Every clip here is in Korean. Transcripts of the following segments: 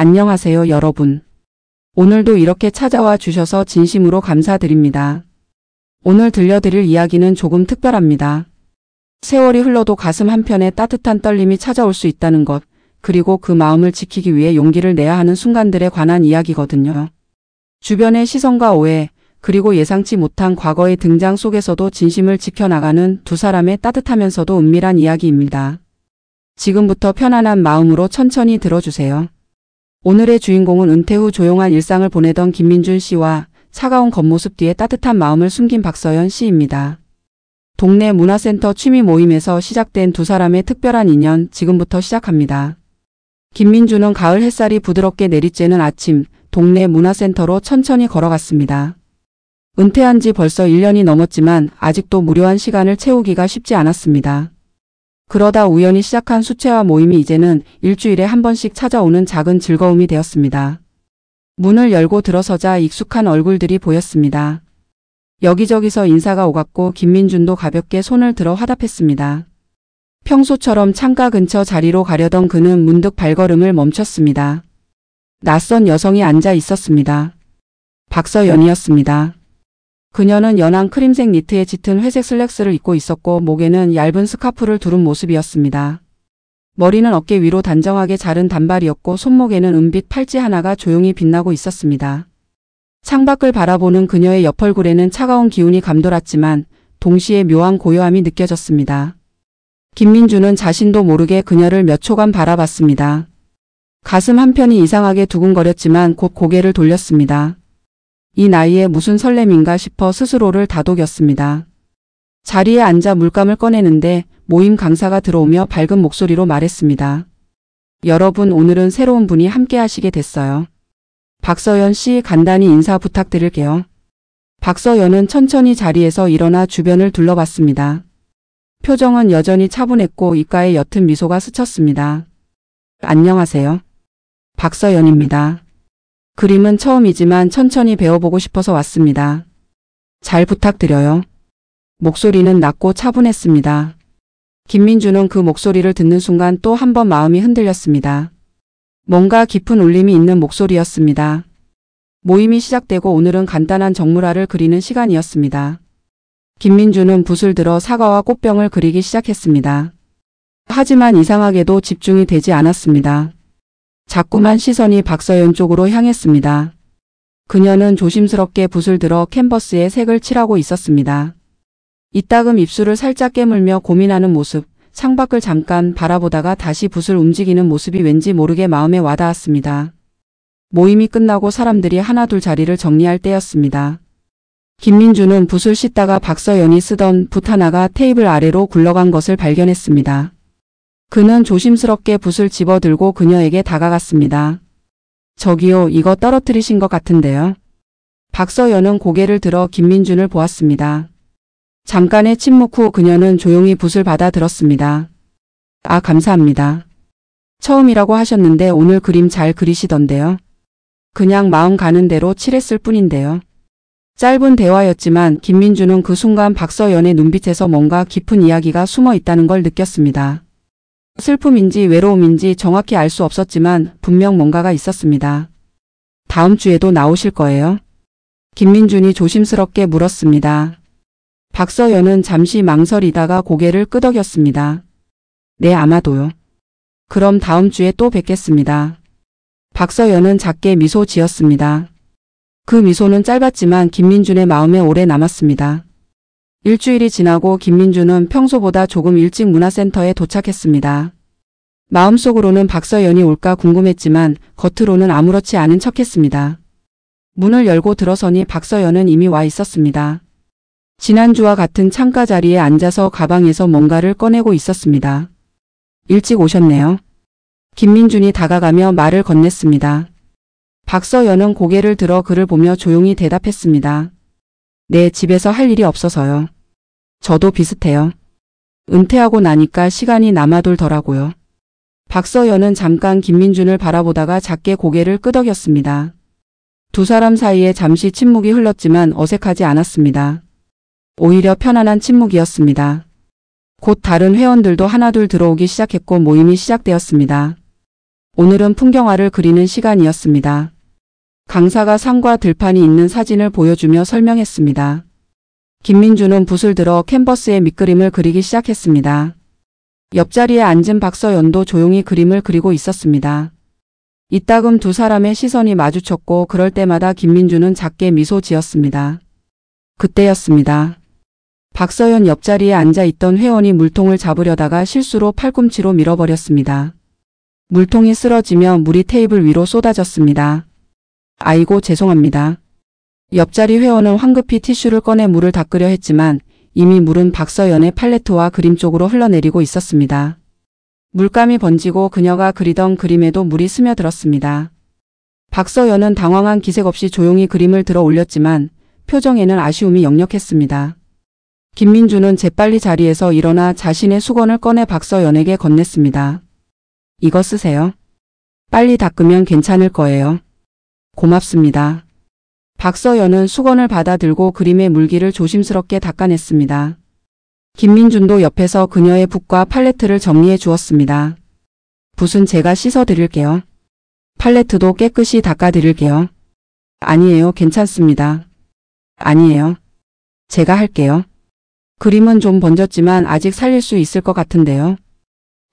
안녕하세요, 여러분. 오늘도 이렇게 찾아와 주셔서 진심으로 감사드립니다. 오늘 들려드릴 이야기는 조금 특별합니다. 세월이 흘러도 가슴 한편에 따뜻한 떨림이 찾아올 수 있다는 것, 그리고 그 마음을 지키기 위해 용기를 내야 하는 순간들에 관한 이야기거든요. 주변의 시선과 오해, 그리고 예상치 못한 과거의 등장 속에서도 진심을 지켜나가는 두 사람의 따뜻하면서도 은밀한 이야기입니다. 지금부터 편안한 마음으로 천천히 들어주세요. 오늘의 주인공은 은퇴 후 조용한 일상을 보내던 김민준 씨와 차가운 겉모습 뒤에 따뜻한 마음을 숨긴 박서연 씨입니다. 동네 문화센터 취미 모임에서 시작된 두 사람의 특별한 인연, 지금부터 시작합니다. 김민준은 가을 햇살이 부드럽게 내리쬐는 아침, 동네 문화센터로 천천히 걸어갔습니다. 은퇴한 지 벌써 1년이 넘었지만 아직도 무료한 시간을 채우기가 쉽지 않았습니다. 그러다 우연히 시작한 수채화 모임이 이제는 일주일에 한 번씩 찾아오는 작은 즐거움이 되었습니다. 문을 열고 들어서자 익숙한 얼굴들이 보였습니다. 여기저기서 인사가 오갔고 김민준도 가볍게 손을 들어 화답했습니다. 평소처럼 창가 근처 자리로 가려던 그는 문득 발걸음을 멈췄습니다. 낯선 여성이 앉아 있었습니다. 박서연이었습니다. 그녀는 연한 크림색 니트에 짙은 회색 슬랙스를 입고 있었고 목에는 얇은 스카프를 두른 모습이었습니다. 머리는 어깨 위로 단정하게 자른 단발이었고 손목에는 은빛 팔찌 하나가 조용히 빛나고 있었습니다. 창밖을 바라보는 그녀의 옆얼굴에는 차가운 기운이 감돌았지만 동시에 묘한 고요함이 느껴졌습니다. 김민준은 자신도 모르게 그녀를 몇 초간 바라봤습니다. 가슴 한편이 이상하게 두근거렸지만 곧 고개를 돌렸습니다. 이 나이에 무슨 설렘인가 싶어 스스로를 다독였습니다. 자리에 앉아 물감을 꺼내는데 모임 강사가 들어오며 밝은 목소리로 말했습니다. 여러분, 오늘은 새로운 분이 함께 하시게 됐어요. 박서연 씨, 간단히 인사 부탁드릴게요. 박서연은 천천히 자리에서 일어나 주변을 둘러봤습니다. 표정은 여전히 차분했고 입가에 옅은 미소가 스쳤습니다. 안녕하세요. 박서연입니다. 그림은 처음이지만 천천히 배워보고 싶어서 왔습니다. 잘 부탁드려요. 목소리는 낮고 차분했습니다. 김민준은 그 목소리를 듣는 순간 또 한 번 마음이 흔들렸습니다. 뭔가 깊은 울림이 있는 목소리였습니다. 모임이 시작되고 오늘은 간단한 정물화를 그리는 시간이었습니다. 김민준은 붓을 들어 사과와 꽃병을 그리기 시작했습니다. 하지만 이상하게도 집중이 되지 않았습니다. 자꾸만 시선이 박서연 쪽으로 향했습니다. 그녀는 조심스럽게 붓을 들어 캔버스에 색을 칠하고 있었습니다. 이따금 입술을 살짝 깨물며 고민하는 모습, 창밖을 잠깐 바라보다가 다시 붓을 움직이는 모습이 왠지 모르게 마음에 와닿았습니다. 모임이 끝나고 사람들이 하나둘 자리를 정리할 때였습니다. 김민준은 붓을 씻다가 박서연이 쓰던 붓 하나가 테이블 아래로 굴러간 것을 발견했습니다. 그는 조심스럽게 붓을 집어들고 그녀에게 다가갔습니다. 저기요, 이거 떨어뜨리신 것 같은데요. 박서연은 고개를 들어 김민준을 보았습니다. 잠깐의 침묵 후 그녀는 조용히 붓을 받아 들었습니다. 아, 감사합니다. 처음이라고 하셨는데 오늘 그림 잘 그리시던데요. 그냥 마음 가는 대로 칠했을 뿐인데요. 짧은 대화였지만 김민준은 그 순간 박서연의 눈빛에서 뭔가 깊은 이야기가 숨어 있다는 걸 느꼈습니다. 슬픔인지 외로움인지 정확히 알 수 없었지만 분명 뭔가가 있었습니다. 다음 주에도 나오실 거예요? 김민준이 조심스럽게 물었습니다. 박서연은 잠시 망설이다가 고개를 끄덕였습니다. 네, 아마도요. 그럼 다음 주에 또 뵙겠습니다. 박서연은 작게 미소 지었습니다. 그 미소는 짧았지만 김민준의 마음에 오래 남았습니다. 일주일이 지나고 김민준은 평소보다 조금 일찍 문화센터에 도착했습니다. 마음속으로는 박서연이 올까 궁금했지만 겉으로는 아무렇지 않은 척했습니다. 문을 열고 들어서니 박서연은 이미 와 있었습니다. 지난주와 같은 창가 자리에 앉아서 가방에서 뭔가를 꺼내고 있었습니다. 일찍 오셨네요. 김민준이 다가가며 말을 건넸습니다. 박서연은 고개를 들어 그를 보며 조용히 대답했습니다. 네, 집에서 할 일이 없어서요. 저도 비슷해요. 은퇴하고 나니까 시간이 남아돌더라고요. 박서연은 잠깐 김민준을 바라보다가 작게 고개를 끄덕였습니다. 두 사람 사이에 잠시 침묵이 흘렀지만 어색하지 않았습니다. 오히려 편안한 침묵이었습니다. 곧 다른 회원들도 하나둘 들어오기 시작했고 모임이 시작되었습니다. 오늘은 풍경화를 그리는 시간이었습니다. 강사가 산과 들판이 있는 사진을 보여주며 설명했습니다. 김민주는 붓을 들어 캔버스에 밑그림을 그리기 시작했습니다. 옆자리에 앉은 박서연도 조용히 그림을 그리고 있었습니다. 이따금 두 사람의 시선이 마주쳤고 그럴 때마다 김민주는 작게 미소 지었습니다. 그때였습니다. 박서연 옆자리에 앉아있던 회원이 물통을 잡으려다가 실수로 팔꿈치로 밀어버렸습니다. 물통이 쓰러지며 물이 테이블 위로 쏟아졌습니다. 아이고 죄송합니다. 옆자리 회원은 황급히 티슈를 꺼내 물을 닦으려 했지만 이미 물은 박서연의 팔레트와 그림 쪽으로 흘러내리고 있었습니다. 물감이 번지고 그녀가 그리던 그림에도 물이 스며들었습니다. 박서연은 당황한 기색 없이 조용히 그림을 들어 올렸지만 표정에는 아쉬움이 역력했습니다. 김민주는 재빨리 자리에서 일어나 자신의 수건을 꺼내 박서연에게 건넸습니다. 이거 쓰세요. 빨리 닦으면 괜찮을 거예요. 고맙습니다. 박서연은 수건을 받아 들고 그림의 물기를 조심스럽게 닦아냈습니다. 김민준도 옆에서 그녀의 붓과 팔레트를 정리해 주었습니다. 붓은 제가 씻어 드릴게요. 팔레트도 깨끗이 닦아 드릴게요. 아니에요, 괜찮습니다. 아니에요. 제가 할게요. 그림은 좀 번졌지만 아직 살릴 수 있을 것 같은데요.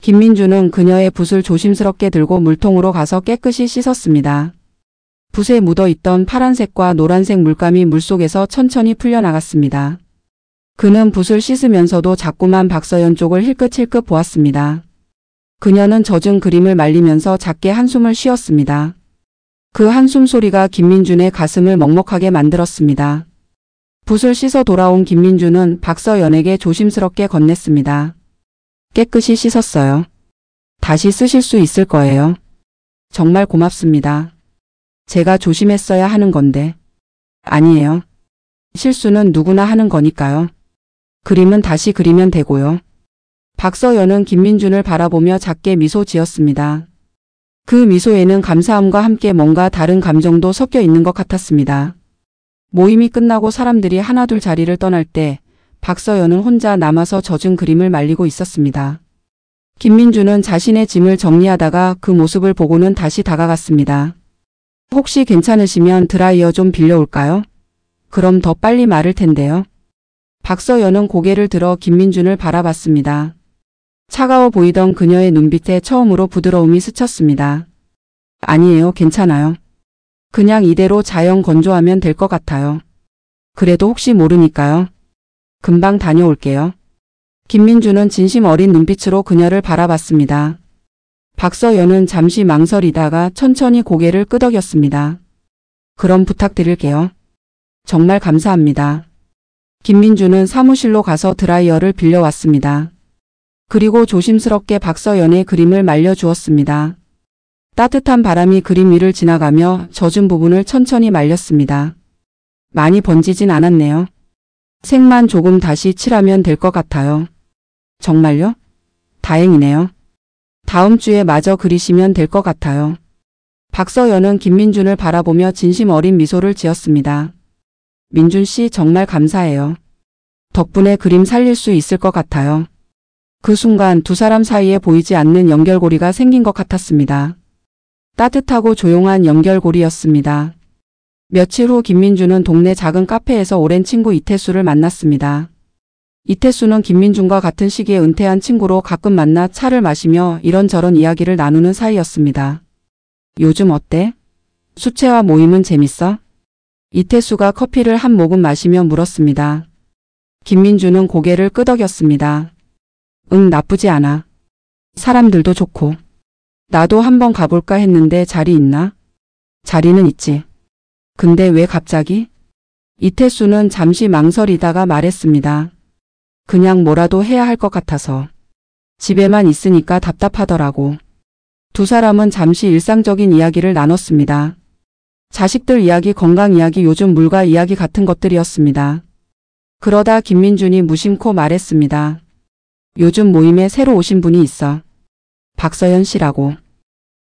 김민주는 그녀의 붓을 조심스럽게 들고 물통으로 가서 깨끗이 씻었습니다. 붓에 묻어있던 파란색과 노란색 물감이 물속에서 천천히 풀려나갔습니다. 그는 붓을 씻으면서도 자꾸만 박서연 쪽을 힐끗힐끗 보았습니다. 그녀는 젖은 그림을 말리면서 작게 한숨을 쉬었습니다. 그 한숨 소리가 김민준의 가슴을 먹먹하게 만들었습니다. 붓을 씻어 돌아온 김민준은 박서연에게 조심스럽게 건넸습니다. 깨끗이 씻었어요. 다시 쓰실 수 있을 거예요. 정말 고맙습니다. 제가 조심했어야 하는 건데. 아니에요. 실수는 누구나 하는 거니까요. 그림은 다시 그리면 되고요. 박서연은 김민준을 바라보며 작게 미소 지었습니다. 그 미소에는 감사함과 함께 뭔가 다른 감정도 섞여 있는 것 같았습니다. 모임이 끝나고 사람들이 하나둘 자리를 떠날 때 박서연은 혼자 남아서 젖은 그림을 말리고 있었습니다. 김민주는 자신의 짐을 정리하다가 그 모습을 보고는 다시 다가갔습니다. 혹시 괜찮으시면 드라이어 좀 빌려올까요? 그럼 더 빨리 마를 텐데요. 박서연은 고개를 들어 김민준을 바라봤습니다. 차가워 보이던 그녀의 눈빛에 처음으로 부드러움이 스쳤습니다. 아니에요, 괜찮아요. 그냥 이대로 자연 건조하면 될 것 같아요. 그래도 혹시 모르니까요. 금방 다녀올게요. 김민주는 진심 어린 눈빛으로 그녀를 바라봤습니다. 박서연은 잠시 망설이다가 천천히 고개를 끄덕였습니다. 그럼 부탁드릴게요. 정말 감사합니다. 김민주는 사무실로 가서 드라이어를 빌려왔습니다. 그리고 조심스럽게 박서연의 그림을 말려주었습니다. 따뜻한 바람이 그림 위를 지나가며 젖은 부분을 천천히 말렸습니다. 많이 번지진 않았네요. 색만 조금 다시 칠하면 될 것 같아요. 정말요? 다행이네요. 다음 주에 마저 그리시면 될 것 같아요. 박서연은 김민준을 바라보며 진심 어린 미소를 지었습니다. 민준 씨 정말 감사해요. 덕분에 그림 살릴 수 있을 것 같아요. 그 순간 두 사람 사이에 보이지 않는 연결고리가 생긴 것 같았습니다. 따뜻하고 조용한 연결고리였습니다. 며칠 후 김민주는 동네 작은 카페에서 오랜 친구 이태수를 만났습니다. 이태수는 김민준과 같은 시기에 은퇴한 친구로 가끔 만나 차를 마시며 이런저런 이야기를 나누는 사이였습니다. 요즘 어때? 수채화 모임은 재밌어? 이태수가 커피를 한 모금 마시며 물었습니다. 김민주는 고개를 끄덕였습니다. 응, 나쁘지 않아. 사람들도 좋고. 나도 한번 가볼까 했는데 자리 있나? 자리는 있지. 근데 왜 갑자기? 이태수는 잠시 망설이다가 말했습니다. 그냥 뭐라도 해야 할 것 같아서. 집에만 있으니까 답답하더라고. 두 사람은 잠시 일상적인 이야기를 나눴습니다. 자식들 이야기, 건강 이야기, 요즘 물가 이야기 같은 것들이었습니다. 그러다 김민준이 무심코 말했습니다. 요즘 모임에 새로 오신 분이 있어. 박서연 씨라고.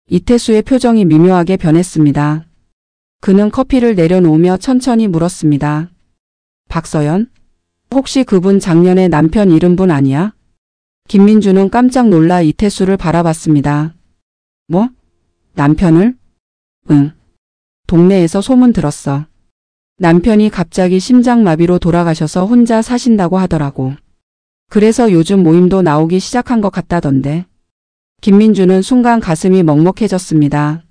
이태수의 표정이 미묘하게 변했습니다. 그는 커피를 내려놓으며 천천히 물었습니다. 박서연? 혹시 그분 작년에 남편 잃은 분 아니야? 김민주는 깜짝 놀라 이태수를 바라봤습니다. 뭐? 남편을? 응. 동네에서 소문 들었어. 남편이 갑자기 심장마비로 돌아가셔서 혼자 사신다고 하더라고. 그래서 요즘 모임도 나오기 시작한 것 같다던데. 김민주는 순간 가슴이 먹먹해졌습니다.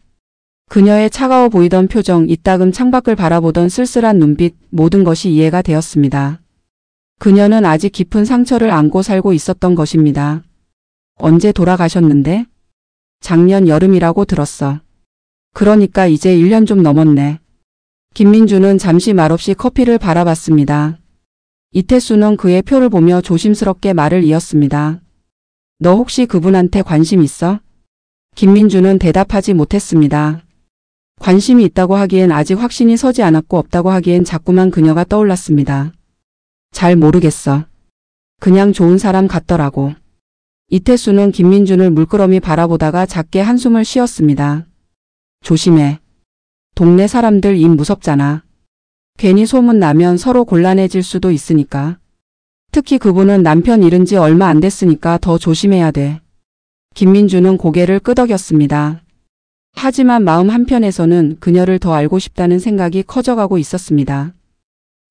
그녀의 차가워 보이던 표정, 이따금 창밖을 바라보던 쓸쓸한 눈빛, 모든 것이 이해가 되었습니다. 그녀는 아직 깊은 상처를 안고 살고 있었던 것입니다. 언제 돌아가셨는데? 작년 여름이라고 들었어. 그러니까 이제 1년 좀 넘었네. 김민주는 잠시 말없이 커피를 바라봤습니다. 이태수는 그의 표를 보며 조심스럽게 말을 이었습니다. 너 혹시 그분한테 관심 있어? 김민주는 대답하지 못했습니다. 관심이 있다고 하기엔 아직 확신이 서지 않았고 없다고 하기엔 자꾸만 그녀가 떠올랐습니다. 잘 모르겠어. 그냥 좋은 사람 같더라고. 이태수는 김민준을 물끄러미 바라보다가 작게 한숨을 쉬었습니다. 조심해. 동네 사람들 입 무섭잖아. 괜히 소문 나면 서로 곤란해질 수도 있으니까. 특히 그분은 남편 잃은 지 얼마 안 됐으니까 더 조심해야 돼. 김민주는 고개를 끄덕였습니다. 하지만 마음 한편에서는 그녀를 더 알고 싶다는 생각이 커져가고 있었습니다.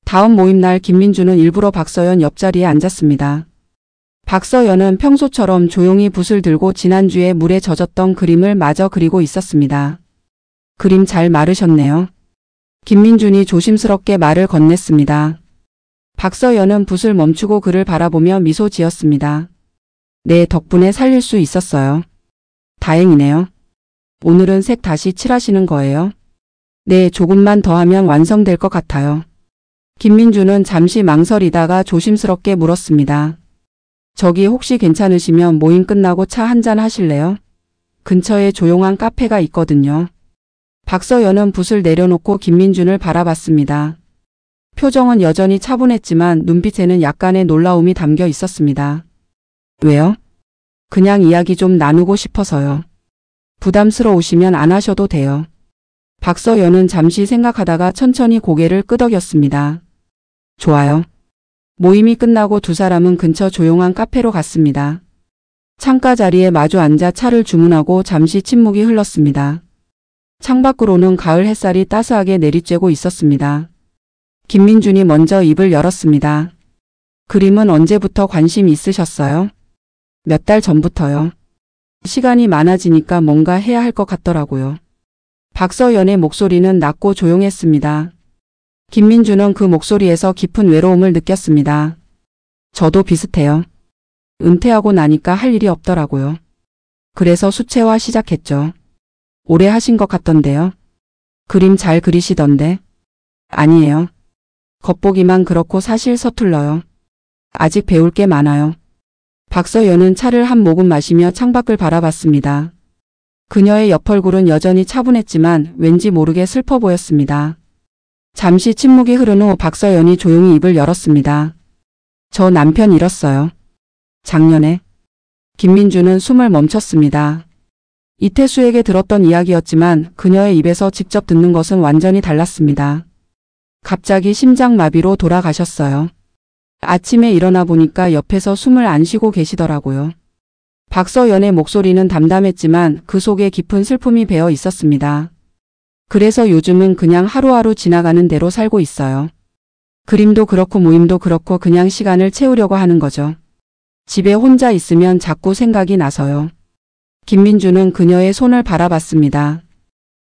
다음 모임 날 김민주는 일부러 박서연 옆자리에 앉았습니다. 박서연은 평소처럼 조용히 붓을 들고 지난주에 물에 젖었던 그림을 마저 그리고 있었습니다. 그림 잘 마르셨네요. 김민준이 조심스럽게 말을 건넸습니다. 박서연은 붓을 멈추고 그를 바라보며 미소 지었습니다. 네, 덕분에 살릴 수 있었어요. 다행이네요. 오늘은 색 다시 칠하시는 거예요? 네, 조금만 더 하면 완성될 것 같아요. 김민주는 잠시 망설이다가 조심스럽게 물었습니다. 저기 혹시 괜찮으시면 모임 끝나고 차 한잔 하실래요? 근처에 조용한 카페가 있거든요. 박서연은 붓을 내려놓고 김민준을 바라봤습니다. 표정은 여전히 차분했지만 눈빛에는 약간의 놀라움이 담겨 있었습니다. 왜요? 그냥 이야기 좀 나누고 싶어서요. 부담스러우시면 안 하셔도 돼요. 박서연은 잠시 생각하다가 천천히 고개를 끄덕였습니다. 좋아요. 모임이 끝나고 두 사람은 근처 조용한 카페로 갔습니다. 창가 자리에 마주 앉아 차를 주문하고 잠시 침묵이 흘렀습니다. 창밖으로는 가을 햇살이 따스하게 내리쬐고 있었습니다. 김민준이 먼저 입을 열었습니다. 그림은 언제부터 관심이 있으셨어요? 몇 달 전부터요. 시간이 많아지니까 뭔가 해야 할 것 같더라고요. 박서연의 목소리는 낮고 조용했습니다. 김민주는 그 목소리에서 깊은 외로움을 느꼈습니다. 저도 비슷해요. 은퇴하고 나니까 할 일이 없더라고요. 그래서 수채화 시작했죠. 오래 하신 것 같던데요. 그림 잘 그리시던데. 아니에요. 겉보기만 그렇고 사실 서툴러요. 아직 배울 게 많아요. 박서연은 차를 한 모금 마시며 창밖을 바라봤습니다. 그녀의 옆얼굴은 여전히 차분했지만 왠지 모르게 슬퍼 보였습니다. 잠시 침묵이 흐른 후 박서연이 조용히 입을 열었습니다. 저 남편 잃었어요. 작년에. 김민주는 숨을 멈췄습니다. 이태수에게 들었던 이야기였지만 그녀의 입에서 직접 듣는 것은 완전히 달랐습니다. 갑자기 심장마비로 돌아가셨어요. 아침에 일어나 보니까 옆에서 숨을 안 쉬고 계시더라고요. 박서연의 목소리는 담담했지만 그 속에 깊은 슬픔이 배어 있었습니다. 그래서 요즘은 그냥 하루하루 지나가는 대로 살고 있어요. 그림도 그렇고 모임도 그렇고 그냥 시간을 채우려고 하는 거죠. 집에 혼자 있으면 자꾸 생각이 나서요. 김민주는 그녀의 손을 바라봤습니다.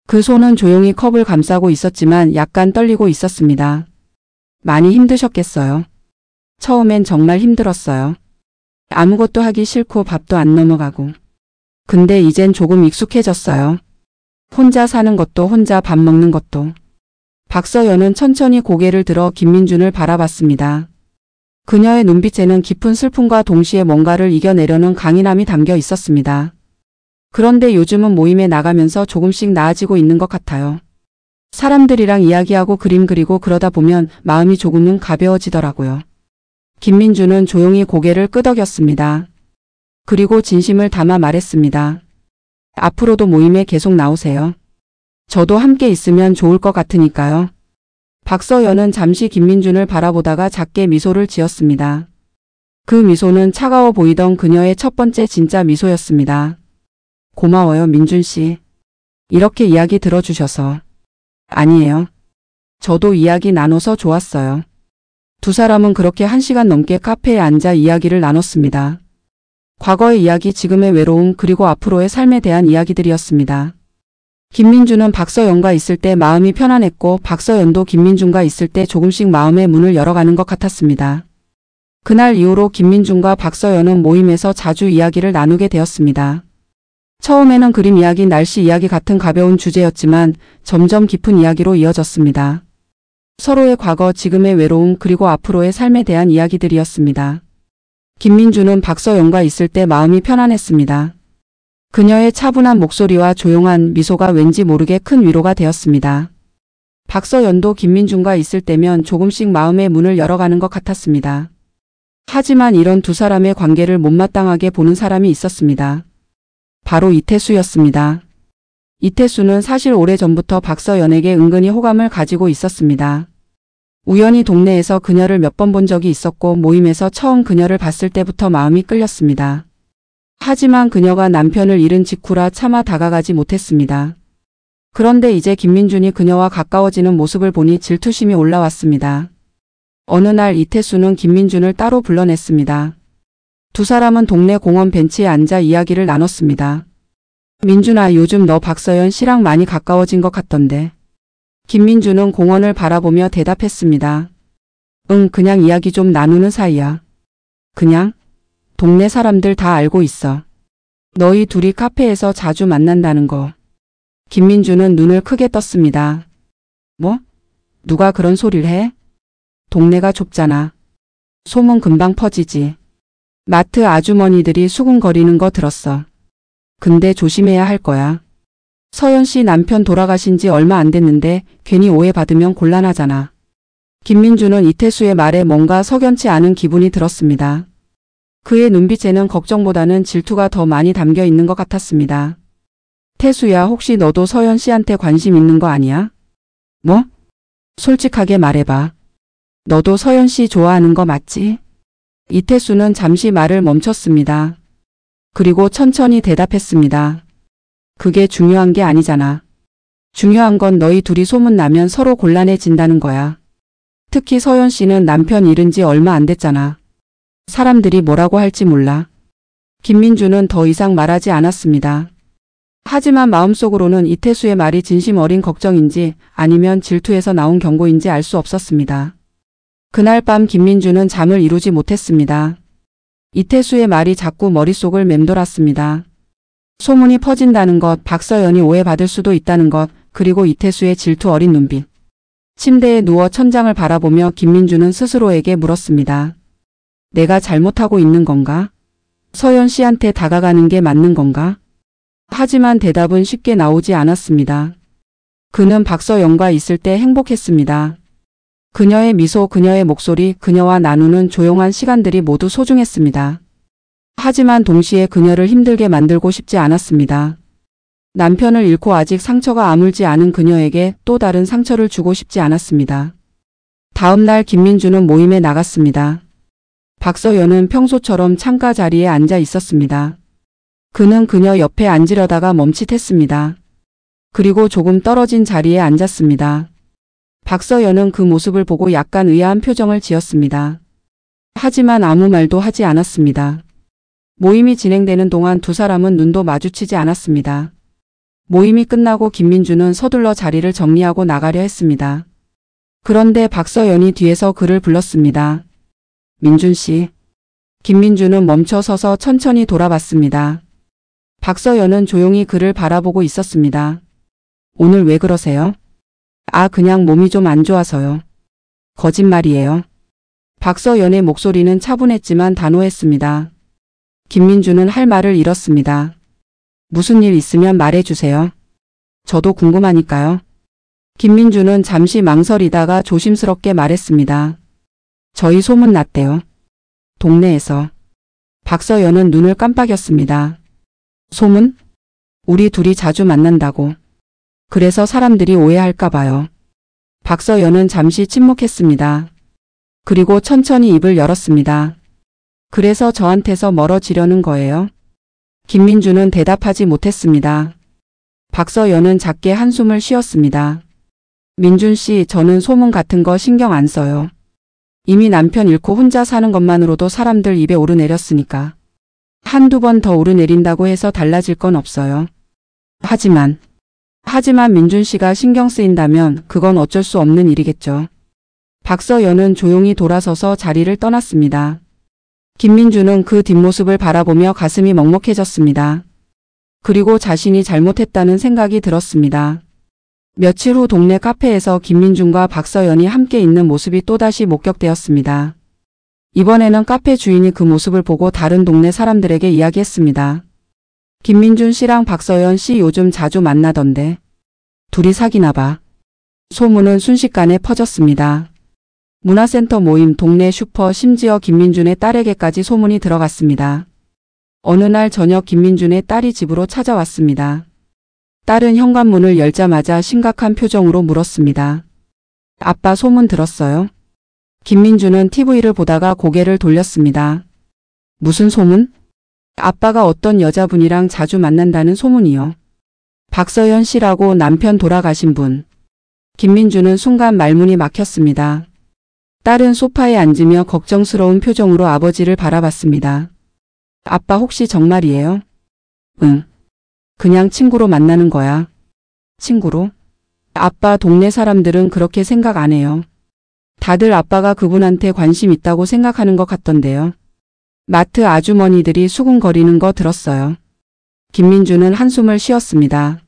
그 손은 조용히 컵을 감싸고 있었지만 약간 떨리고 있었습니다. 많이 힘드셨겠어요. 처음엔 정말 힘들었어요. 아무것도 하기 싫고 밥도 안 넘어가고. 근데 이젠 조금 익숙해졌어요. 혼자 사는 것도 혼자 밥 먹는 것도. 박서연은 천천히 고개를 들어 김민준을 바라봤습니다. 그녀의 눈빛에는 깊은 슬픔과 동시에 뭔가를 이겨내려는 강인함이 담겨 있었습니다. 그런데 요즘은 모임에 나가면서 조금씩 나아지고 있는 것 같아요. 사람들이랑 이야기하고 그림 그리고 그러다 보면 마음이 조금은 가벼워지더라고요. 김민주는 조용히 고개를 끄덕였습니다. 그리고 진심을 담아 말했습니다. 앞으로도 모임에 계속 나오세요. 저도 함께 있으면 좋을 것 같으니까요. 박서연은 잠시 김민준을 바라보다가 작게 미소를 지었습니다. 그 미소는 차가워 보이던 그녀의 첫 번째 진짜 미소였습니다. 고마워요, 민준 씨. 이렇게 이야기 들어주셔서. 아니에요. 저도 이야기 나눠서 좋았어요. 두 사람은 그렇게 1시간 넘게 카페에 앉아 이야기를 나눴습니다. 과거의 이야기, 지금의 외로움, 그리고 앞으로의 삶에 대한 이야기들이었습니다. 김민주는 박서연과 있을 때 마음이 편안했고 박서연도 김민준과 있을 때 조금씩 마음의 문을 열어가는 것 같았습니다. 그날 이후로 김민준과 박서연은 모임에서 자주 이야기를 나누게 되었습니다. 처음에는 그림 이야기, 날씨 이야기 같은 가벼운 주제였지만 점점 깊은 이야기로 이어졌습니다. 서로의 과거, 지금의 외로움, 그리고 앞으로의 삶에 대한 이야기들이었습니다. 김민주는 박서연과 있을 때 마음이 편안했습니다. 그녀의 차분한 목소리와 조용한 미소가 왠지 모르게 큰 위로가 되었습니다. 박서연도 김민준과 있을 때면 조금씩 마음의 문을 열어가는 것 같았습니다. 하지만 이런 두 사람의 관계를 못마땅하게 보는 사람이 있었습니다. 바로 이태수였습니다. 이태수는 사실 오래전부터 박서연에게 은근히 호감을 가지고 있었습니다. 우연히 동네에서 그녀를 몇 번 본 적이 있었고 모임에서 처음 그녀를 봤을 때부터 마음이 끌렸습니다. 하지만 그녀가 남편을 잃은 직후라 차마 다가가지 못했습니다. 그런데 이제 김민준이 그녀와 가까워지는 모습을 보니 질투심이 올라왔습니다. 어느 날 이태수는 김민준을 따로 불러냈습니다. 두 사람은 동네 공원 벤치에 앉아 이야기를 나눴습니다. 민준아, 요즘 너 박서연 씨랑 많이 가까워진 것 같던데. 김민준은 공원을 바라보며 대답했습니다. 응, 그냥 이야기 좀 나누는 사이야. 그냥? 동네 사람들 다 알고 있어. 너희 둘이 카페에서 자주 만난다는 거. 김민준은 눈을 크게 떴습니다. 뭐? 누가 그런 소리를 해? 동네가 좁잖아. 소문 금방 퍼지지. 마트 아주머니들이 수군거리는 거 들었어. 근데 조심해야 할 거야. 서연 씨 남편 돌아가신 지 얼마 안 됐는데 괜히 오해받으면 곤란하잖아. 김민준은 이태수의 말에 뭔가 석연치 않은 기분이 들었습니다. 그의 눈빛에는 걱정보다는 질투가 더 많이 담겨 있는 것 같았습니다. 태수야, 혹시 너도 서연 씨한테 관심 있는 거 아니야? 뭐? 솔직하게 말해봐. 너도 서연 씨 좋아하는 거 맞지? 이태수는 잠시 말을 멈췄습니다. 그리고 천천히 대답했습니다. 그게 중요한 게 아니잖아. 중요한 건 너희 둘이 소문나면 서로 곤란해진다는 거야. 특히 서연 씨는 남편 잃은 지 얼마 안 됐잖아. 사람들이 뭐라고 할지 몰라. 김민주는 더 이상 말하지 않았습니다. 하지만 마음속으로는 이태수의 말이 진심 어린 걱정인지 아니면 질투에서 나온 경고인지 알 수 없었습니다. 그날 밤 김민주는 잠을 이루지 못했습니다. 이태수의 말이 자꾸 머릿속을 맴돌았습니다. 소문이 퍼진다는 것, 박서연이 오해받을 수도 있다는 것, 그리고 이태수의 질투 어린 눈빛. 침대에 누워 천장을 바라보며 김민주는 스스로에게 물었습니다. 내가 잘못하고 있는 건가? 서연 씨한테 다가가는 게 맞는 건가? 하지만 대답은 쉽게 나오지 않았습니다. 그는 박서연과 있을 때 행복했습니다. 그녀의 미소, 그녀의 목소리, 그녀와 나누는 조용한 시간들이 모두 소중했습니다. 하지만 동시에 그녀를 힘들게 만들고 싶지 않았습니다. 남편을 잃고 아직 상처가 아물지 않은 그녀에게 또 다른 상처를 주고 싶지 않았습니다. 다음 날 김민주는 모임에 나갔습니다. 박서연은 평소처럼 창가 자리에 앉아 있었습니다. 그는 그녀 옆에 앉으려다가 멈칫했습니다. 그리고 조금 떨어진 자리에 앉았습니다. 박서연은 그 모습을 보고 약간 의아한 표정을 지었습니다. 하지만 아무 말도 하지 않았습니다. 모임이 진행되는 동안 두 사람은 눈도 마주치지 않았습니다. 모임이 끝나고 김민주는 서둘러 자리를 정리하고 나가려 했습니다. 그런데 박서연이 뒤에서 그를 불렀습니다. 민준 씨. 김민주는 멈춰 서서 천천히 돌아봤습니다. 박서연은 조용히 그를 바라보고 있었습니다. 오늘 왜 그러세요? 아, 그냥 몸이 좀 안 좋아서요. 거짓말이에요. 박서연의 목소리는 차분했지만 단호했습니다. 김민주는 할 말을 잃었습니다. 무슨 일 있으면 말해주세요. 저도 궁금하니까요. 김민주는 잠시 망설이다가 조심스럽게 말했습니다. 저희 소문 났대요. 동네에서. 박서연은 눈을 깜빡였습니다. 소문? 우리 둘이 자주 만난다고. 그래서 사람들이 오해할까 봐요. 박서연은 잠시 침묵했습니다. 그리고 천천히 입을 열었습니다. 그래서 저한테서 멀어지려는 거예요? 김민주는 대답하지 못했습니다. 박서연은 작게 한숨을 쉬었습니다. 민준 씨, 저는 소문 같은 거 신경 안 써요. 이미 남편 잃고 혼자 사는 것만으로도 사람들 입에 오르내렸으니까. 한두 번 더 오르내린다고 해서 달라질 건 없어요. 하지만 민준 씨가 신경 쓰인다면 그건 어쩔 수 없는 일이겠죠. 박서연은 조용히 돌아서서 자리를 떠났습니다. 김민주는 그 뒷모습을 바라보며 가슴이 먹먹해졌습니다. 그리고 자신이 잘못했다는 생각이 들었습니다. 며칠 후 동네 카페에서 김민준과 박서연이 함께 있는 모습이 또다시 목격되었습니다. 이번에는 카페 주인이 그 모습을 보고 다른 동네 사람들에게 이야기했습니다. 김민준 씨랑 박서연 씨 요즘 자주 만나던데. 둘이 사귀나 봐. 소문은 순식간에 퍼졌습니다. 문화센터 모임, 동네 슈퍼, 심지어 김민준의 딸에게까지 소문이 들어갔습니다. 어느 날 저녁 김민준의 딸이 집으로 찾아왔습니다. 딸은 현관문을 열자마자 심각한 표정으로 물었습니다. 아빠, 소문 들었어요? 김민준은 TV를 보다가 고개를 돌렸습니다. 무슨 소문? 아빠가 어떤 여자분이랑 자주 만난다는 소문이요. 박서연 씨라고, 남편 돌아가신 분. 김민준은 순간 말문이 막혔습니다. 딸은 소파에 앉으며 걱정스러운 표정으로 아버지를 바라봤습니다. 아빠, 혹시 정말이에요? 응. 그냥 친구로 만나는 거야. 친구로? 아빠, 동네 사람들은 그렇게 생각 안 해요. 다들 아빠가 그분한테 관심 있다고 생각하는 것 같던데요. 마트 아주머니들이 수군거리는 거 들었어요. 김민주는 한숨을 쉬었습니다.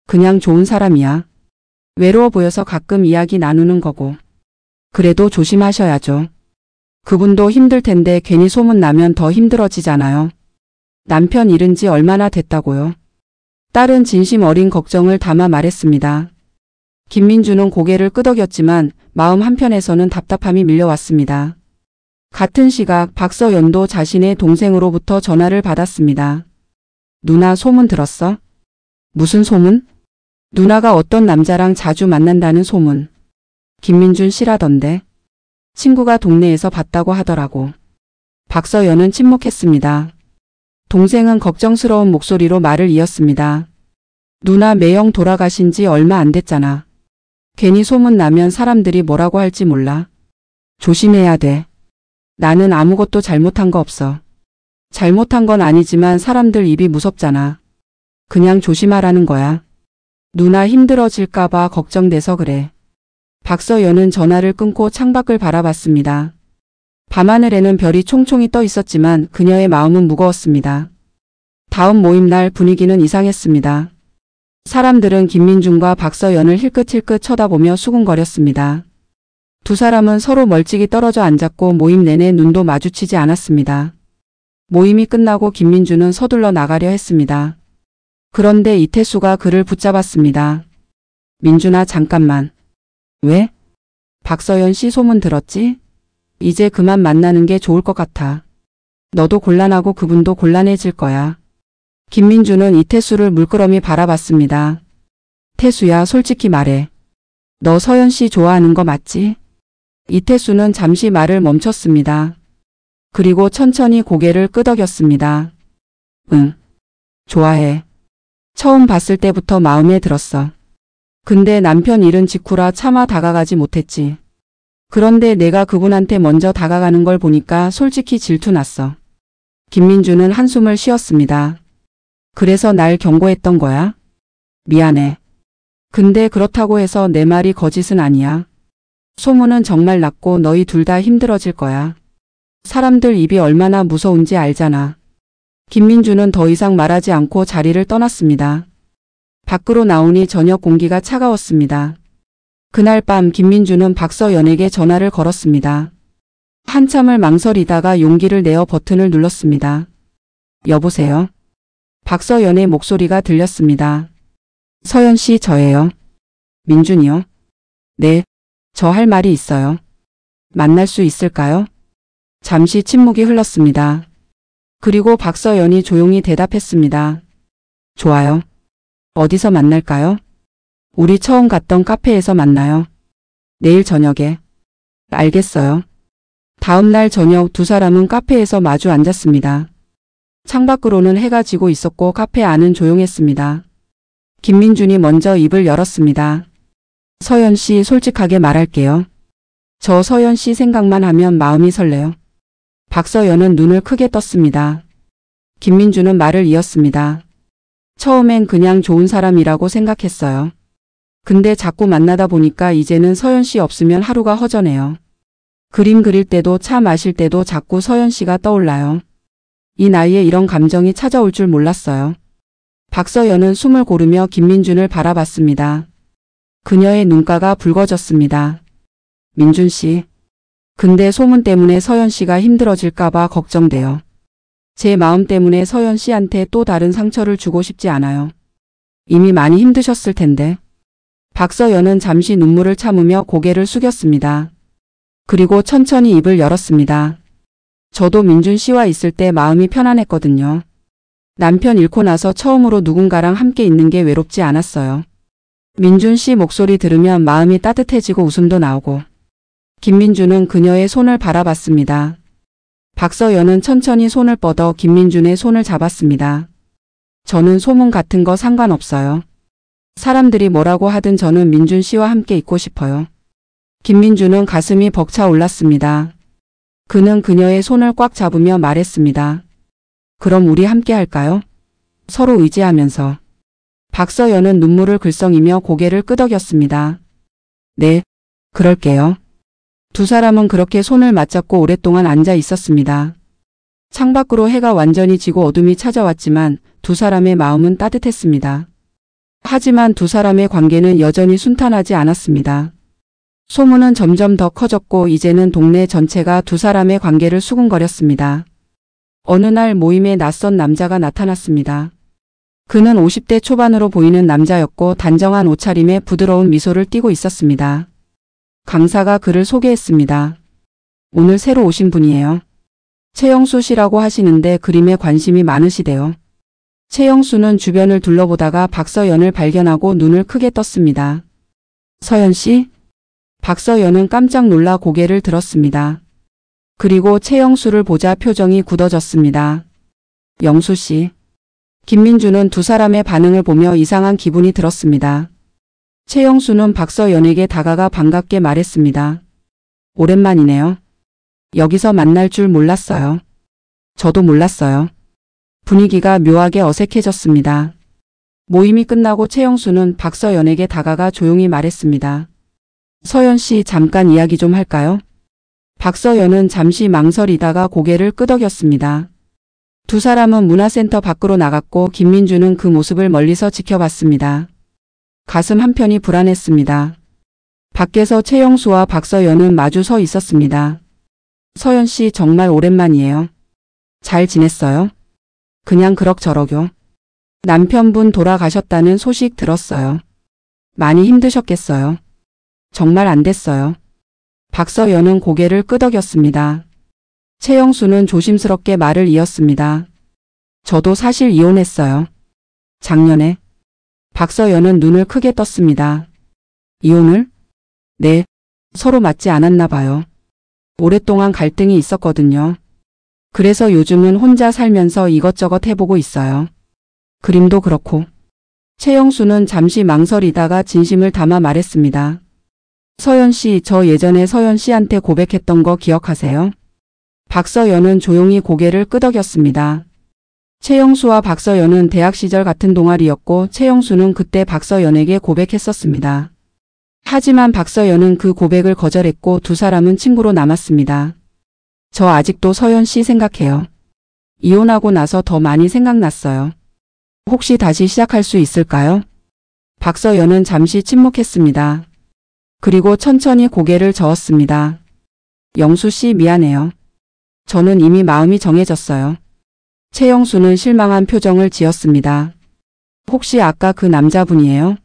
그냥 좋은 사람이야. 외로워 보여서 가끔 이야기 나누는 거고. 그래도 조심하셔야죠. 그분도 힘들 텐데 괜히 소문 나면 더 힘들어지잖아요. 남편 잃은 지 얼마나 됐다고요? 딸은 진심 어린 걱정을 담아 말했습니다. 김민주는 고개를 끄덕였지만 마음 한편에서는 답답함이 밀려왔습니다. 같은 시각 박서연도 자신의 동생으로부터 전화를 받았습니다. 누나, 소문 들었어? 무슨 소문? 누나가 어떤 남자랑 자주 만난다는 소문. 김민준 씨라던데. 친구가 동네에서 봤다고 하더라고. 박서연은 침묵했습니다. 동생은 걱정스러운 목소리로 말을 이었습니다. 누나, 매형 돌아가신 지 얼마 안 됐잖아. 괜히 소문 나면 사람들이 뭐라고 할지 몰라. 조심해야 돼. 나는 아무것도 잘못한 거 없어. 잘못한 건 아니지만 사람들 입이 무섭잖아. 그냥 조심하라는 거야. 누나 힘들어질까봐 걱정돼서 그래. 박서연은 전화를 끊고 창밖을 바라봤습니다. 밤하늘에는 별이 총총히 떠 있었지만 그녀의 마음은 무거웠습니다. 다음 모임 날 분위기는 이상했습니다. 사람들은 김민준과 박서연을 힐끗힐끗 쳐다보며 수군거렸습니다. 두 사람은 서로 멀찍이 떨어져 앉았고 모임 내내 눈도 마주치지 않았습니다. 모임이 끝나고 김민준은 서둘러 나가려 했습니다. 그런데 이태수가 그를 붙잡았습니다. 민준아, 잠깐만. 왜? 박서연 씨 소문 들었지? 이제 그만 만나는 게 좋을 것 같아. 너도 곤란하고 그분도 곤란해질 거야. 김민주는 이태수를 물끄러미 바라봤습니다. 태수야, 솔직히 말해. 너 서연 씨 좋아하는 거 맞지? 이태수는 잠시 말을 멈췄습니다. 그리고 천천히 고개를 끄덕였습니다. 응. 좋아해. 처음 봤을 때부터 마음에 들었어. 근데 남편 잃은 직후라 차마 다가가지 못했지. 그런데 내가 그분한테 먼저 다가가는 걸 보니까 솔직히 질투났어. 김민주는 한숨을 쉬었습니다. 그래서 날 경고했던 거야? 미안해. 근데 그렇다고 해서 내 말이 거짓은 아니야. 소문은 정말 났고 너희 둘 다 힘들어질 거야. 사람들 입이 얼마나 무서운지 알잖아. 김민주는 더 이상 말하지 않고 자리를 떠났습니다. 밖으로 나오니 저녁 공기가 차가웠습니다. 그날 밤 김민주는 박서연에게 전화를 걸었습니다. 한참을 망설이다가 용기를 내어 버튼을 눌렀습니다. 여보세요? 박서연의 목소리가 들렸습니다. 서연 씨, 저예요. 민준이요? 네, 저 할 말이 있어요. 만날 수 있을까요? 잠시 침묵이 흘렀습니다. 그리고 박서연이 조용히 대답했습니다. 좋아요. 어디서 만날까요? 우리 처음 갔던 카페에서 만나요. 내일 저녁에. 알겠어요. 다음 날 저녁 두 사람은 카페에서 마주 앉았습니다. 창밖으로는 해가 지고 있었고 카페 안은 조용했습니다. 김민준이 먼저 입을 열었습니다. 서연 씨, 솔직하게 말할게요. 저 서연 씨 생각만 하면 마음이 설레요. 박서연은 눈을 크게 떴습니다. 김민준은 말을 이었습니다. 처음엔 그냥 좋은 사람이라고 생각했어요. 근데 자꾸 만나다 보니까 이제는 서연 씨 없으면 하루가 허전해요. 그림 그릴 때도 차 마실 때도 자꾸 서연 씨가 떠올라요. 이 나이에 이런 감정이 찾아올 줄 몰랐어요. 박서연은 숨을 고르며 김민준을 바라봤습니다. 그녀의 눈가가 붉어졌습니다. 민준 씨. 근데 소문 때문에 서연 씨가 힘들어질까봐 걱정돼요. 제 마음 때문에 서연 씨한테 또 다른 상처를 주고 싶지 않아요. 이미 많이 힘드셨을 텐데. 박서연은 잠시 눈물을 참으며 고개를 숙였습니다. 그리고 천천히 입을 열었습니다. 저도 민준 씨와 있을 때 마음이 편안했거든요. 남편 잃고 나서 처음으로 누군가랑 함께 있는 게 외롭지 않았어요. 민준 씨 목소리 들으면 마음이 따뜻해지고 웃음도 나오고. 김민준은 그녀의 손을 바라봤습니다. 박서연은 천천히 손을 뻗어 김민준의 손을 잡았습니다. 저는 소문 같은 거 상관없어요. 사람들이 뭐라고 하든 저는 민준 씨와 함께 있고 싶어요. 김민준은 가슴이 벅차 올랐습니다. 그는 그녀의 손을 꽉 잡으며 말했습니다. 그럼 우리 함께 할까요? 서로 의지하면서. 박서연은 눈물을 글썽이며 고개를 끄덕였습니다. 네, 그럴게요. 두 사람은 그렇게 손을 맞잡고 오랫동안 앉아 있었습니다. 창밖으로 해가 완전히 지고 어둠이 찾아왔지만 두 사람의 마음은 따뜻했습니다. 하지만 두 사람의 관계는 여전히 순탄하지 않았습니다. 소문은 점점 더 커졌고 이제는 동네 전체가 두 사람의 관계를 수군거렸습니다. 어느 날 모임에 낯선 남자가 나타났습니다. 그는 50대 초반으로 보이는 남자였고 단정한 옷차림에 부드러운 미소를 띠고 있었습니다. 강사가 그를 소개했습니다. 오늘 새로 오신 분이에요. 최영수 씨라고 하시는데 그림에 관심이 많으시대요. 최영수는 주변을 둘러보다가 박서연을 발견하고 눈을 크게 떴습니다. 서연 씨? 박서연은 깜짝 놀라 고개를 들었습니다. 그리고 최영수를 보자 표정이 굳어졌습니다. 영수 씨. 김민준은 두 사람의 반응을 보며 이상한 기분이 들었습니다. 최영수는 박서연에게 다가가 반갑게 말했습니다. 오랜만이네요. 여기서 만날 줄 몰랐어요. 저도 몰랐어요. 분위기가 묘하게 어색해졌습니다. 모임이 끝나고 최영수는 박서연에게 다가가 조용히 말했습니다. 서연 씨, 잠깐 이야기 좀 할까요? 박서연은 잠시 망설이다가 고개를 끄덕였습니다. 두 사람은 문화센터 밖으로 나갔고 김민준은 그 모습을 멀리서 지켜봤습니다. 가슴 한편이 불안했습니다. 밖에서 최영수와 박서연은 마주 서 있었습니다. 서연 씨, 정말 오랜만이에요. 잘 지냈어요? 그냥 그럭저럭요. 남편분 돌아가셨다는 소식 들었어요. 많이 힘드셨겠어요. 정말 안 됐어요. 박서연은 고개를 끄덕였습니다. 최영수는 조심스럽게 말을 이었습니다. 저도 사실 이혼했어요. 작년에. 박서연은 눈을 크게 떴습니다. 이혼을? 네. 서로 맞지 않았나 봐요. 오랫동안 갈등이 있었거든요. 그래서 요즘은 혼자 살면서 이것저것 해보고 있어요. 그림도 그렇고. 최영수는 잠시 망설이다가 진심을 담아 말했습니다. 서연 씨, 저 예전에 서연 씨한테 고백했던 거 기억하세요? 박서연은 조용히 고개를 끄덕였습니다. 최영수와 박서연은 대학 시절 같은 동아리였고 최영수는 그때 박서연에게 고백했었습니다. 하지만 박서연은 그 고백을 거절했고 두 사람은 친구로 남았습니다. 저 아직도 서연 씨 생각해요. 이혼하고 나서 더 많이 생각났어요. 혹시 다시 시작할 수 있을까요? 박서연은 잠시 침묵했습니다. 그리고 천천히 고개를 저었습니다. 영수 씨, 미안해요. 저는 이미 마음이 정해졌어요. 최영수는 실망한 표정을 지었습니다. 혹시 아까 그 남자분이에요?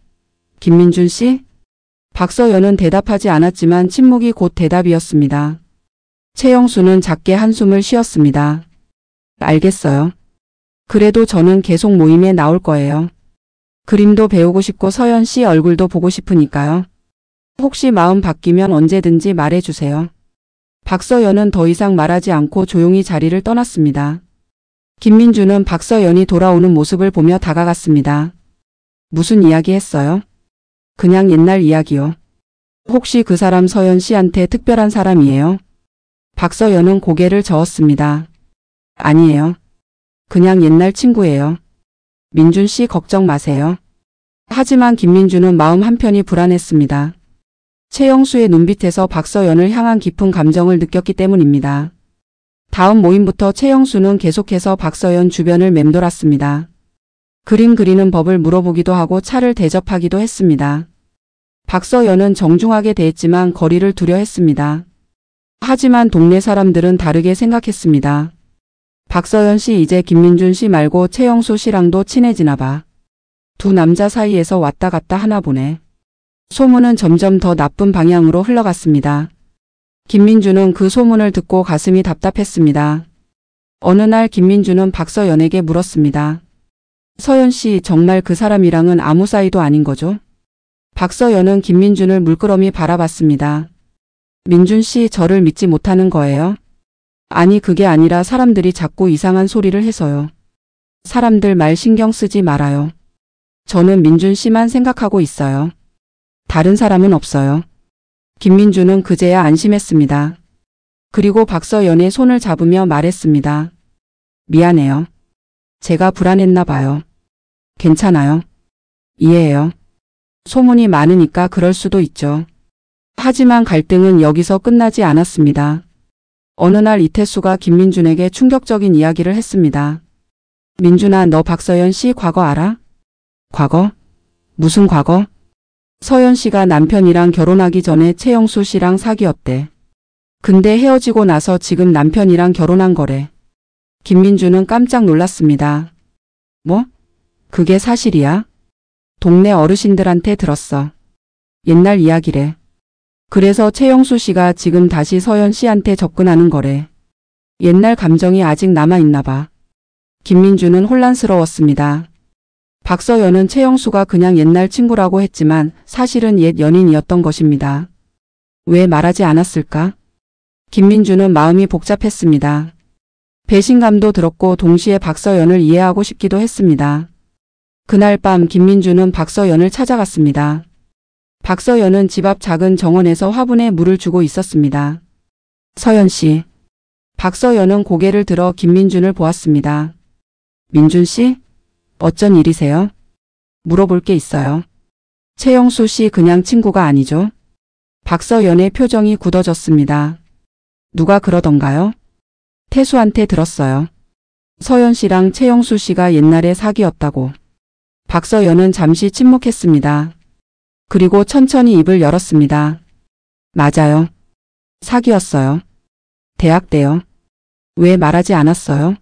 김민준 씨? 박서연은 대답하지 않았지만 침묵이 곧 대답이었습니다. 최영수는 작게 한숨을 쉬었습니다. 알겠어요. 그래도 저는 계속 모임에 나올 거예요. 그림도 배우고 싶고 서연 씨 얼굴도 보고 싶으니까요. 혹시 마음 바뀌면 언제든지 말해주세요. 박서연은 더 이상 말하지 않고 조용히 자리를 떠났습니다. 김민준은 박서연이 돌아오는 모습을 보며 다가갔습니다. 무슨 이야기 했어요? 그냥 옛날 이야기요. 혹시 그 사람 서연 씨한테 특별한 사람이에요? 박서연은 고개를 저었습니다. 아니에요. 그냥 옛날 친구예요. 민준 씨 걱정 마세요. 하지만 김민주는 마음 한편이 불안했습니다. 최영수의 눈빛에서 박서연을 향한 깊은 감정을 느꼈기 때문입니다. 다음 모임부터 최영수는 계속해서 박서연 주변을 맴돌았습니다. 그림 그리는 법을 물어보기도 하고 차를 대접하기도 했습니다. 박서연은 정중하게 대했지만 거리를 두려 했습니다. 하지만 동네 사람들은 다르게 생각했습니다. 박서연 씨 이제 김민준 씨 말고 최영수 씨랑도 친해지나 봐. 두 남자 사이에서 왔다 갔다 하나 보네. 소문은 점점 더 나쁜 방향으로 흘러갔습니다. 김민주는 그 소문을 듣고 가슴이 답답했습니다. 어느 날 김민주는 박서연에게 물었습니다. 서연 씨 정말 그 사람이랑은 아무 사이도 아닌 거죠? 박서연은 김민준을 물끄러미 바라봤습니다. 민준 씨 저를 믿지 못하는 거예요? 아니 그게 아니라 사람들이 자꾸 이상한 소리를 해서요. 사람들 말 신경 쓰지 말아요. 저는 민준 씨만 생각하고 있어요. 다른 사람은 없어요. 김민주는 그제야 안심했습니다. 그리고 박서연의 손을 잡으며 말했습니다. 미안해요. 제가 불안했나 봐요. 괜찮아요. 이해해요. 소문이 많으니까 그럴 수도 있죠. 하지만 갈등은 여기서 끝나지 않았습니다. 어느 날 이태수가 김민준에게 충격적인 이야기를 했습니다. 민준아, 너 박서연 씨 과거 알아? 과거? 무슨 과거? 서연 씨가 남편이랑 결혼하기 전에 최영수 씨랑 사귀었대. 근데 헤어지고 나서 지금 남편이랑 결혼한 거래. 김민주는 깜짝 놀랐습니다. 뭐? 그게 사실이야? 동네 어르신들한테 들었어. 옛날 이야기래. 그래서 최영수 씨가 지금 다시 서연 씨한테 접근하는 거래. 옛날 감정이 아직 남아있나 봐. 김민주는 혼란스러웠습니다. 박서연은 최영수가 그냥 옛날 친구라고 했지만 사실은 옛 연인이었던 것입니다. 왜 말하지 않았을까? 김민주는 마음이 복잡했습니다. 배신감도 들었고 동시에 박서연을 이해하고 싶기도 했습니다. 그날 밤 김민주는 박서연을 찾아갔습니다. 박서연은 집 앞 작은 정원에서 화분에 물을 주고 있었습니다. 서연 씨. 박서연은 고개를 들어 김민준을 보았습니다. 민준 씨? 어쩐 일이세요? 물어볼 게 있어요. 최영수 씨 그냥 친구가 아니죠? 박서연의 표정이 굳어졌습니다. 누가 그러던가요? 태수한테 들었어요. 서연 씨랑 최영수 씨가 옛날에 사귀었다고. 박서연은 잠시 침묵했습니다. 그리고 천천히 입을 열었습니다. 맞아요. 사귀었어요. 대학 때요. 왜 말하지 않았어요?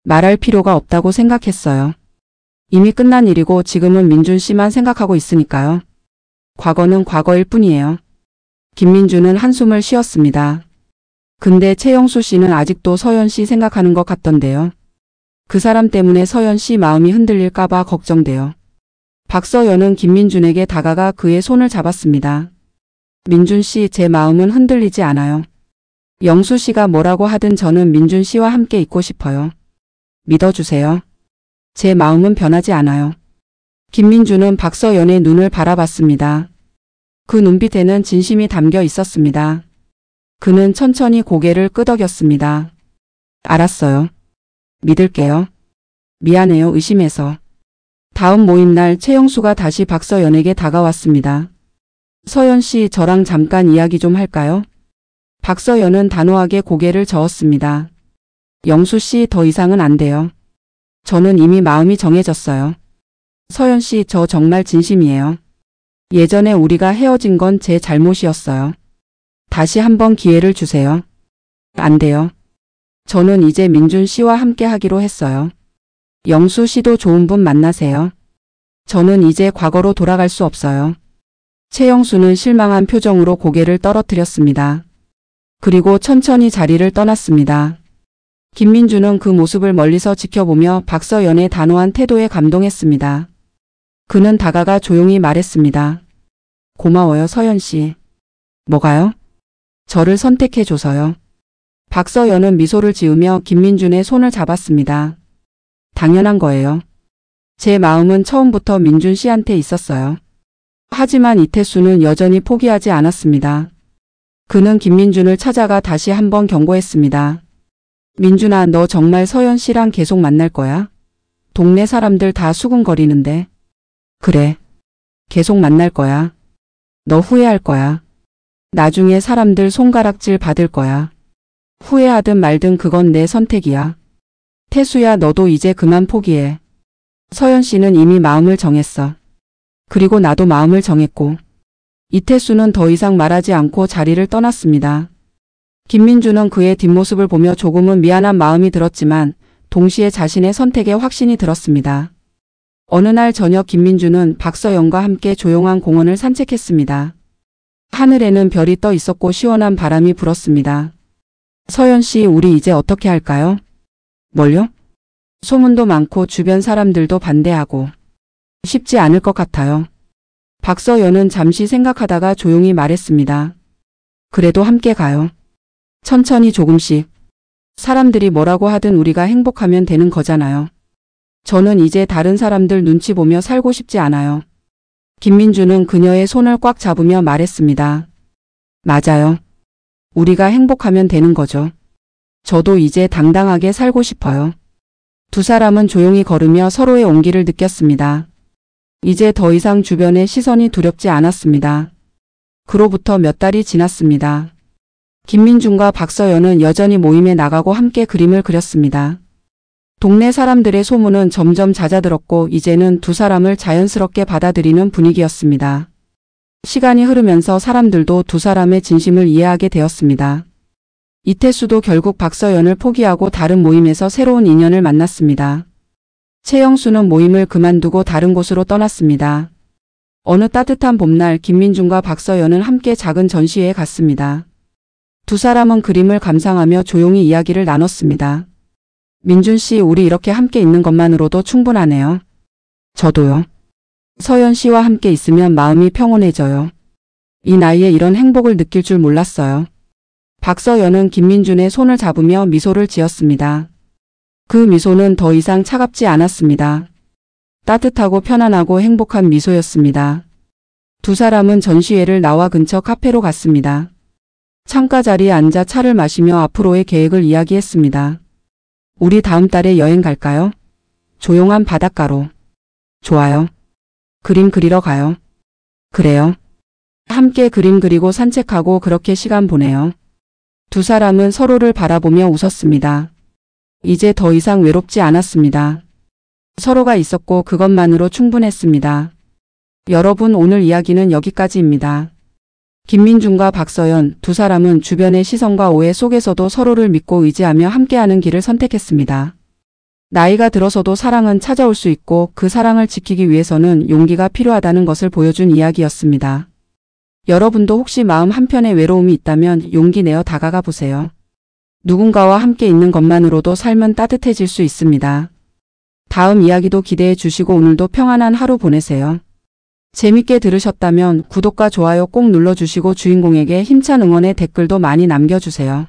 말할 필요가 없다고 생각했어요. 이미 끝난 일이고 지금은 민준 씨만 생각하고 있으니까요. 과거는 과거일 뿐이에요. 김민주는 한숨을 쉬었습니다. 근데 최영수 씨는 아직도 서연 씨 생각하는 것 같던데요. 그 사람 때문에 서연 씨 마음이 흔들릴까봐 걱정돼요. 박서연은 김민준에게 다가가 그의 손을 잡았습니다. 민준 씨, 제 마음은 흔들리지 않아요. 영수 씨가 뭐라고 하든 저는 민준 씨와 함께 있고 싶어요. 믿어주세요. 제 마음은 변하지 않아요. 김민주는 박서연의 눈을 바라봤습니다. 그 눈빛에는 진심이 담겨 있었습니다. 그는 천천히 고개를 끄덕였습니다. 알았어요. 믿을게요. 미안해요, 의심해서. 다음 모임 날 최영수가 다시 박서연에게 다가왔습니다. 서연 씨, 저랑 잠깐 이야기 좀 할까요? 박서연은 단호하게 고개를 저었습니다. 영수 씨, 더 이상은 안 돼요. 저는 이미 마음이 정해졌어요. 서연 씨, 저 정말 진심이에요. 예전에 우리가 헤어진 건 제 잘못이었어요. 다시 한번 기회를 주세요. 안 돼요. 저는 이제 민준 씨와 함께 하기로 했어요. 영수 씨도 좋은 분 만나세요. 저는 이제 과거로 돌아갈 수 없어요. 최영수는 실망한 표정으로 고개를 떨어뜨렸습니다. 그리고 천천히 자리를 떠났습니다. 김민주는 그 모습을 멀리서 지켜보며 박서연의 단호한 태도에 감동했습니다. 그는 다가가 조용히 말했습니다. 고마워요, 서연 씨. 뭐가요? 저를 선택해줘서요. 박서연은 미소를 지으며 김민준의 손을 잡았습니다. 당연한 거예요. 제 마음은 처음부터 민준 씨한테 있었어요. 하지만 이태수는 여전히 포기하지 않았습니다. 그는 김민준을 찾아가 다시 한번 경고했습니다. 민준아, 너 정말 서연 씨랑 계속 만날 거야? 동네 사람들 다 수군거리는데. 그래. 계속 만날 거야. 너 후회할 거야. 나중에 사람들 손가락질 받을 거야. 후회하든 말든 그건 내 선택이야. 태수야, 너도 이제 그만 포기해. 서연 씨는 이미 마음을 정했어. 그리고 나도 마음을 정했고. 이태수는 더 이상 말하지 않고 자리를 떠났습니다. 김민준은 그의 뒷모습을 보며 조금은 미안한 마음이 들었지만 동시에 자신의 선택에 확신이 들었습니다. 어느 날 저녁 김민준은 박서연과 함께 조용한 공원을 산책했습니다. 하늘에는 별이 떠 있었고 시원한 바람이 불었습니다. 서연 씨, 우리 이제 어떻게 할까요? 뭘요? 소문도 많고 주변 사람들도 반대하고. 쉽지 않을 것 같아요. 박서연은 잠시 생각하다가 조용히 말했습니다. 그래도 함께 가요. 천천히 조금씩. 사람들이 뭐라고 하든 우리가 행복하면 되는 거잖아요. 저는 이제 다른 사람들 눈치 보며 살고 싶지 않아요. 김민준은 그녀의 손을 꽉 잡으며 말했습니다. 맞아요. 우리가 행복하면 되는 거죠. 저도 이제 당당하게 살고 싶어요. 두 사람은 조용히 걸으며 서로의 온기를 느꼈습니다. 이제 더 이상 주변의 시선이 두렵지 않았습니다. 그로부터 몇 달이 지났습니다. 김민준과 박서연은 여전히 모임에 나가고 함께 그림을 그렸습니다. 동네 사람들의 소문은 점점 잦아들었고 이제는 두 사람을 자연스럽게 받아들이는 분위기였습니다. 시간이 흐르면서 사람들도 두 사람의 진심을 이해하게 되었습니다. 이태수도 결국 박서연을 포기하고 다른 모임에서 새로운 인연을 만났습니다. 최영수는 모임을 그만두고 다른 곳으로 떠났습니다. 어느 따뜻한 봄날 김민준과 박서연은 함께 작은 전시회에 갔습니다. 두 사람은 그림을 감상하며 조용히 이야기를 나눴습니다. 민준 씨, 우리 이렇게 함께 있는 것만으로도 충분하네요. 저도요. 서연 씨와 함께 있으면 마음이 평온해져요. 이 나이에 이런 행복을 느낄 줄 몰랐어요. 박서연은 김민준의 손을 잡으며 미소를 지었습니다. 그 미소는 더 이상 차갑지 않았습니다. 따뜻하고 편안하고 행복한 미소였습니다. 두 사람은 전시회를 나와 근처 카페로 갔습니다. 창가 자리에 앉아 차를 마시며 앞으로의 계획을 이야기했습니다. 우리 다음 달에 여행 갈까요? 조용한 바닷가로. 좋아요. 그림 그리러 가요. 그래요. 함께 그림 그리고 산책하고 그렇게 시간 보내요. 두 사람은 서로를 바라보며 웃었습니다. 이제 더 이상 외롭지 않았습니다. 서로가 있었고 그것만으로 충분했습니다. 여러분, 오늘 이야기는 여기까지입니다. 김민준과 박서연 두 사람은 주변의 시선과 오해 속에서도 서로를 믿고 의지하며 함께하는 길을 선택했습니다. 나이가 들어서도 사랑은 찾아올 수 있고 그 사랑을 지키기 위해서는 용기가 필요하다는 것을 보여준 이야기였습니다. 여러분도 혹시 마음 한편에 외로움이 있다면 용기 내어 다가가 보세요. 누군가와 함께 있는 것만으로도 삶은 따뜻해질 수 있습니다. 다음 이야기도 기대해 주시고 오늘도 평안한 하루 보내세요. 재밌게 들으셨다면 구독과 좋아요 꼭 눌러주시고 주인공에게 힘찬 응원의 댓글도 많이 남겨주세요.